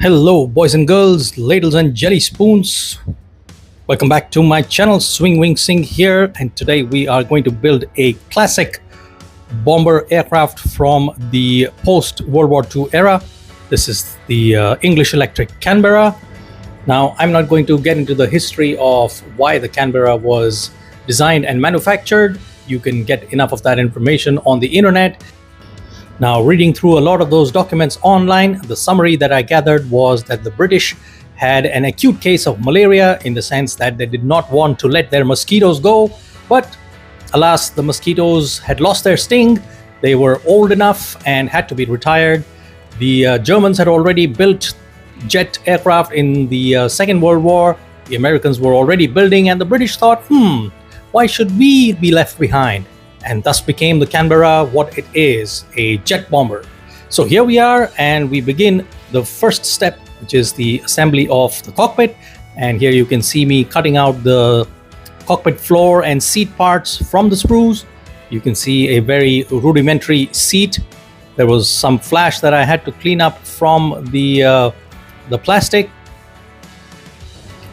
Hello boys and girls, ladles and jelly spoons. Welcome back to my channel. Swing Wing Sing here, and today we are going to build a classic bomber aircraft from the post World War II era. This is the English Electric Canberra. Now I'm not going to get into the history of why the Canberra was designed and manufactured. You can get enough of that information on the internet. Now, reading through a lot of those documents online, the summary that I gathered was that the British had an acute case of malaria, in the sense that they did not want to let their mosquitoes go. But alas, the mosquitoes had lost their sting. They were old enough and had to be retired. The Germans had already built jet aircraft in the Second World War. The Americans were already building, and the British thought, why should we be left behind? And thus became the Canberra what it is, a jet bomber. So here we are, and we begin the first step, which is the assembly of the cockpit. And here you can see me cutting out the cockpit floor and seat parts from the sprues. You can see a very rudimentary seat. There was some flash that I had to clean up from the plastic,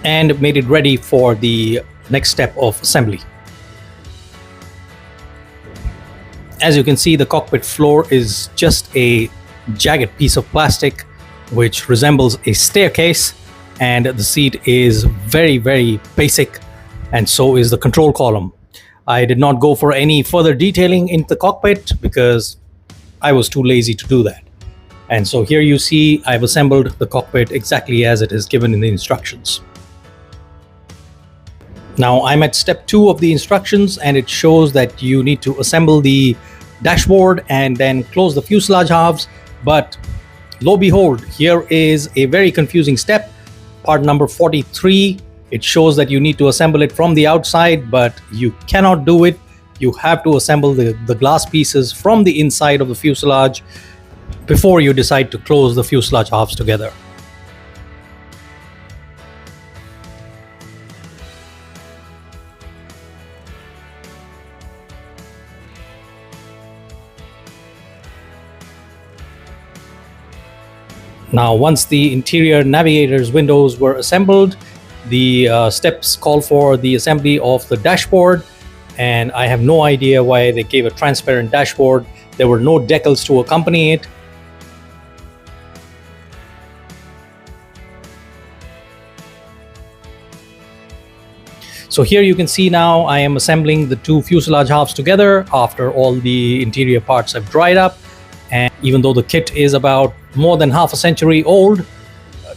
and made it ready for the next step of assembly. As you can see, the cockpit floor is just a jagged piece of plastic which resembles a staircase, and the seat is very, very basic, and so is the control column. I did not go for any further detailing in the cockpit because I was too lazy to do that. And so here you see I've assembled the cockpit exactly as it is given in the instructions. Now I'm at step 2 of the instructions, and it shows that you need to assemble the dashboard and then close the fuselage halves. But lo behold, here is a very confusing step. Part number 43, it shows that you need to assemble it from the outside, but you cannot do it. You have to assemble the glass pieces from the inside of the fuselage before you decide to close the fuselage halves together. Now, once the interior navigator's windows were assembled, the steps call for the assembly of the dashboard, and I have no idea why they gave a transparent dashboard. There were no decals to accompany it. So here you can see now I am assembling the two fuselage halves together after all the interior parts have dried up. And even though the kit is about more than half a century old,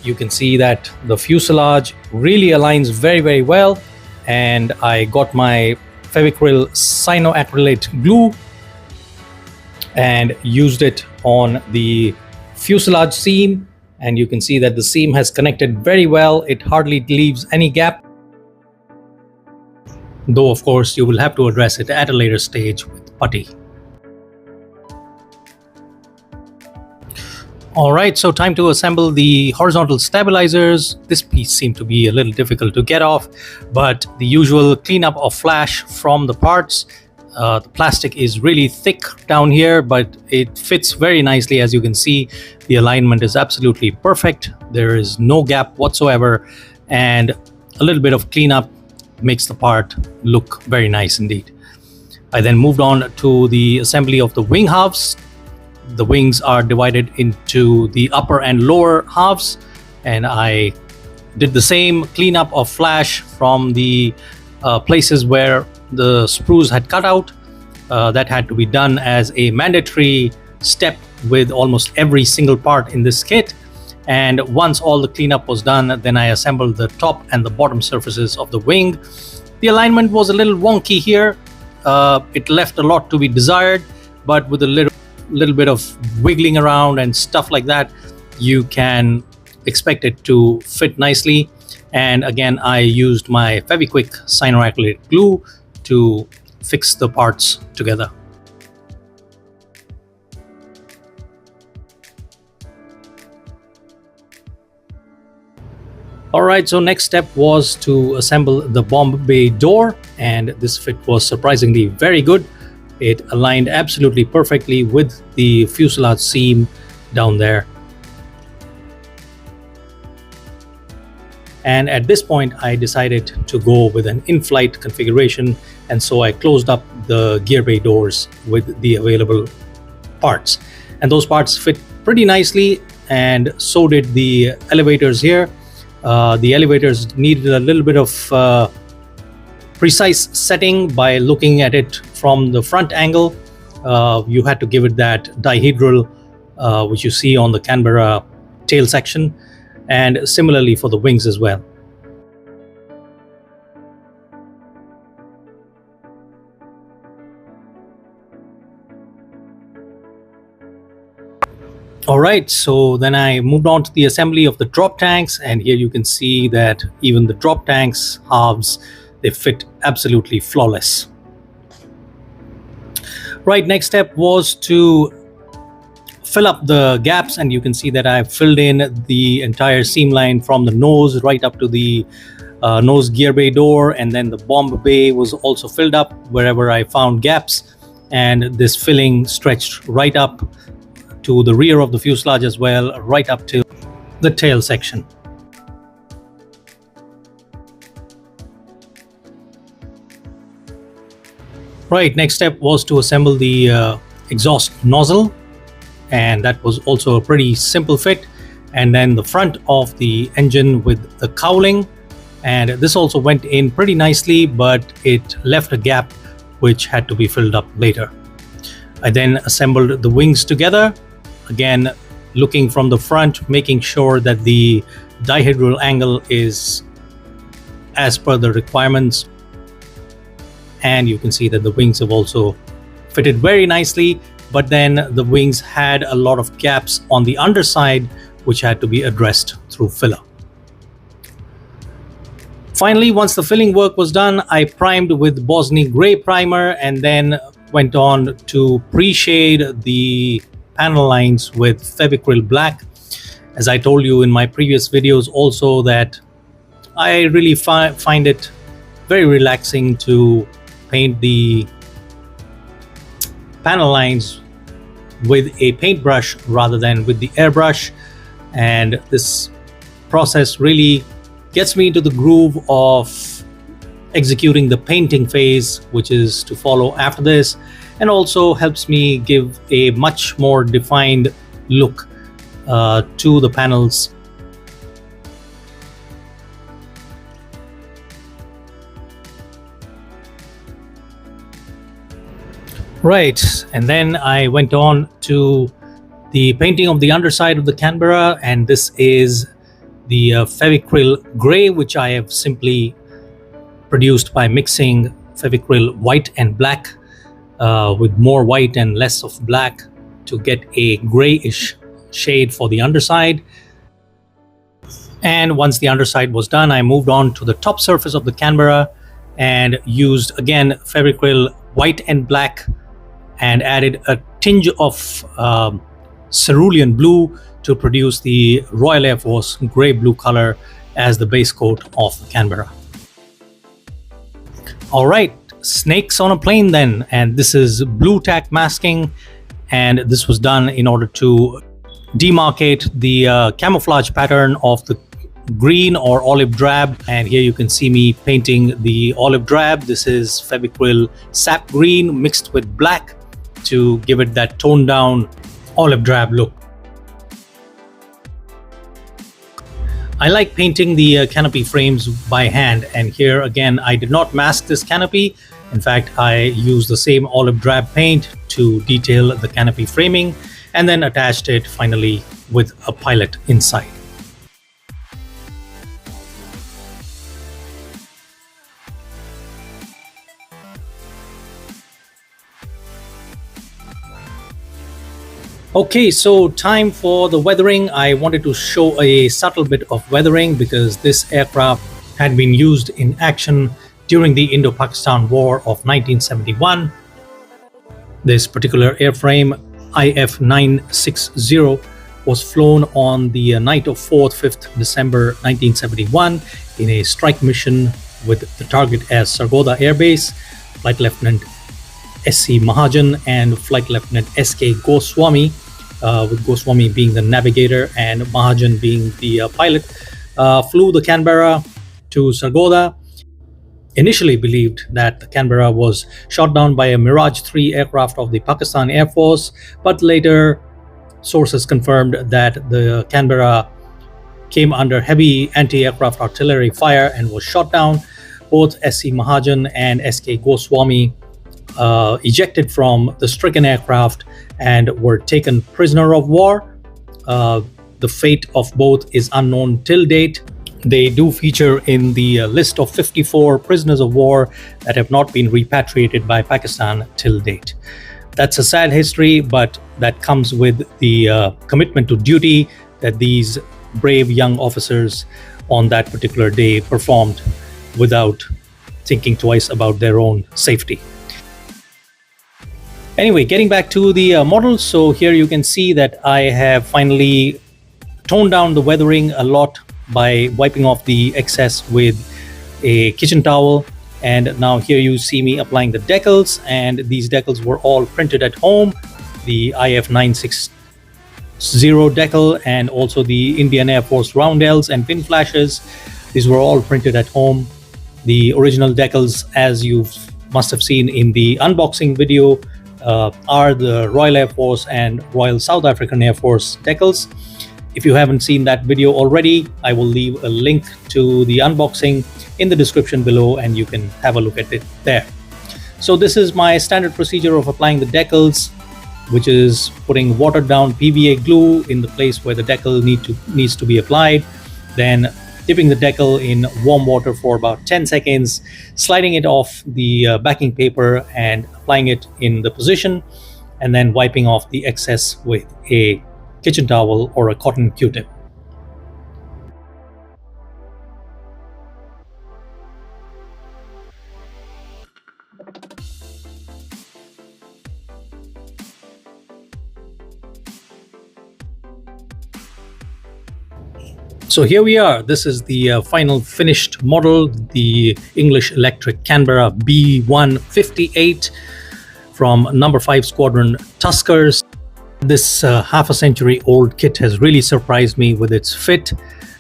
you can see that the fuselage really aligns very, very well. And I got my Fevicryl cyanoacrylate glue and used it on the fuselage seam, and you can see that the seam has connected very well. It hardly leaves any gap, though of course you will have to address it at a later stage with putty. Alright, so time to assemble the horizontal stabilizers. This piece seemed to be a little difficult to get off, but the usual cleanup of flash from the parts. The plastic is really thick down here, but it fits very nicely. As you can see, the alignment is absolutely perfect. There is no gap whatsoever, and a little bit of cleanup makes the part look very nice indeed. I then moved on to the assembly of the wing halves. The wings are divided into the upper and lower halves, and I did the same cleanup of flash from the places where the sprues had cut out. That had to be done as a mandatory step with almost every single part in this kit. And once all the cleanup was done, then I assembled the top and the bottom surfaces of the wing. The alignment was a little wonky here. It left a lot to be desired, but with a little bit of wiggling around and stuff like that, you can expect it to fit nicely. And again, I used my Fevikwik cyanoacrylate glue to fix the parts together. Alright, so next step was to assemble the bomb bay door, and this fit was surprisingly very good. It aligned absolutely perfectly with the fuselage seam down there. And at this point, I decided to go with an in-flight configuration, and so I closed up the gear bay doors with the available parts. And those parts fit pretty nicely, and so did the elevators here. The elevators needed a little bit of precise setting by looking at it from the front angle. You had to give it that dihedral, which you see on the Canberra tail section, and similarly for the wings as well. Alright, so then I moved on to the assembly of the drop tanks, and here you can see that even the drop tanks halves, they fit absolutely flawless. Right, next step was to fill up the gaps, and you can see that I've filled in the entire seam line from the nose right up to the nose gear bay door, and then the bomb bay was also filled up wherever I found gaps, and this filling stretched right up to the rear of the fuselage as well, right up to the tail section. Right, next step was to assemble the exhaust nozzle, and that was also a pretty simple fit. And then the front of the engine with the cowling, and this also went in pretty nicely, but it left a gap which had to be filled up later. I then assembled the wings together, again looking from the front, making sure that the dihedral angle is as per the requirements. And you can see that the wings have also fitted very nicely, but then the wings had a lot of gaps on the underside which had to be addressed through filler. Finally, once the filling work was done, I primed with Bosny Grey primer and then went on to pre-shade the panel lines with Fevicryl Black. As I told you in my previous videos also, that I really find it very relaxing to paint the panel lines with a paintbrush rather than with the airbrush, and this process really gets me into the groove of executing the painting phase, which is to follow after this, and also helps me give a much more defined look to the panels. Right, and then I went on to the painting of the underside of the Canberra, and this is the Fevicryl Grey, which I have simply produced by mixing Fevicryl white and black with more white and less of black to get a grayish shade for the underside. And once the underside was done, I moved on to the top surface of the Canberra and used again Fevicryl white and black, and added a tinge of cerulean blue to produce the Royal Air Force grey blue color as the base coat of the Canberra. Alright, snakes on a plane then, and this is blue tack masking, and this was done in order to demarcate the camouflage pattern of the green or olive drab. And here you can see me painting the olive drab. This is Fevicryl sap green mixed with black to give it that toned down olive drab look. I like painting the canopy frames by hand, and here again I did not mask this canopy. In fact, I used the same olive drab paint to detail the canopy framing and then attached it finally with a pilot inside. Okay, so time for the weathering. I wanted to show a subtle bit of weathering because this aircraft had been used in action during the Indo-Pakistan War of 1971. This particular airframe, IF-960, was flown on the night of 4th, 5th December 1971 in a strike mission with the target as Sargodha Air Base. Flight Lieutenant SC Mahajan and Flight Lt SK Goswami, with Goswami being the navigator and Mahajan being the pilot. flew the Canberra to Sargodha. Initially believed that the Canberra was shot down by a Mirage III aircraft of the Pakistan Air Force, but later sources confirmed that the Canberra came under heavy anti-aircraft artillery fire and was shot down. Both SC Mahajan and SK Goswami ejected from the stricken aircraft and were taken prisoner of war. The fate of both is unknown till date. They do feature in the list of 54 prisoners of war that have not been repatriated by Pakistan till date. That's a sad history, but that comes with the commitment to duty that these brave young officers on that particular day performed without thinking twice about their own safety. Anyway, getting back to the model, so here you can see that I have finally toned down the weathering a lot by wiping off the excess with a kitchen towel. And now here you see me applying the decals, and these decals were all printed at home. The IF 960 decal and also the Indian Air Force roundels and pin flashes. These were all printed at home. The original decals, as you must have seen in the unboxing video, are the Royal Air Force and Royal South African Air Force decals. If you haven't seen that video already, I will leave a link to the unboxing in the description below and you can have a look at it there. So this is my standard procedure of applying the decals, which is putting watered down PVA glue in the place where the decal needs to be applied, then dipping the decal in warm water for about 10 seconds, sliding it off the backing paper and applying it in the position, and then wiping off the excess with a kitchen towel or a cotton Q-tip. So here we are. This is the final finished model, the English Electric Canberra B158 from No. 5 Squadron Tuskers. This half a century old kit has really surprised me with its fit,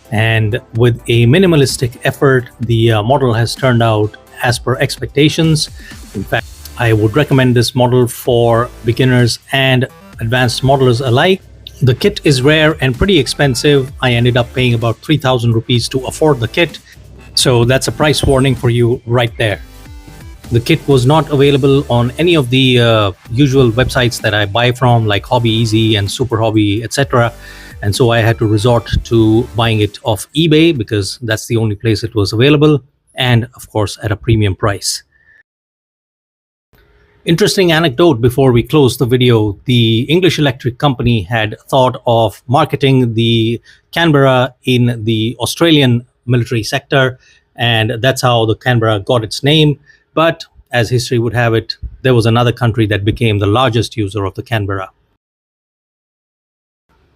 and with a minimalistic effort, the model has turned out as per expectations. In fact, I would recommend this model for beginners and advanced modelers alike. The kit is rare and pretty expensive. I ended up paying about 3,000 rupees to afford the kit, so that's a price warning for you right there. The kit was not available on any of the usual websites that I buy from, like Hobby Easy and Super Hobby, etc. And so I had to resort to buying it off eBay because that's the only place it was available, and of course at a premium price. Interesting anecdote before we close the video: the English Electric Company had thought of marketing the Canberra in the Australian military sector, and that's how the Canberra got its name. But as history would have it, there was another country that became the largest user of the Canberra.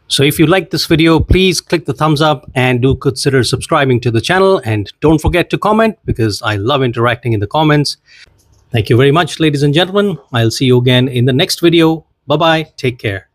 So if you liked this video, please click the thumbs up and do consider subscribing to the channel, and don't forget to comment because I love interacting in the comments. Thank you very much, ladies and gentlemen. I'll see you again in the next video. Bye-bye. Take care.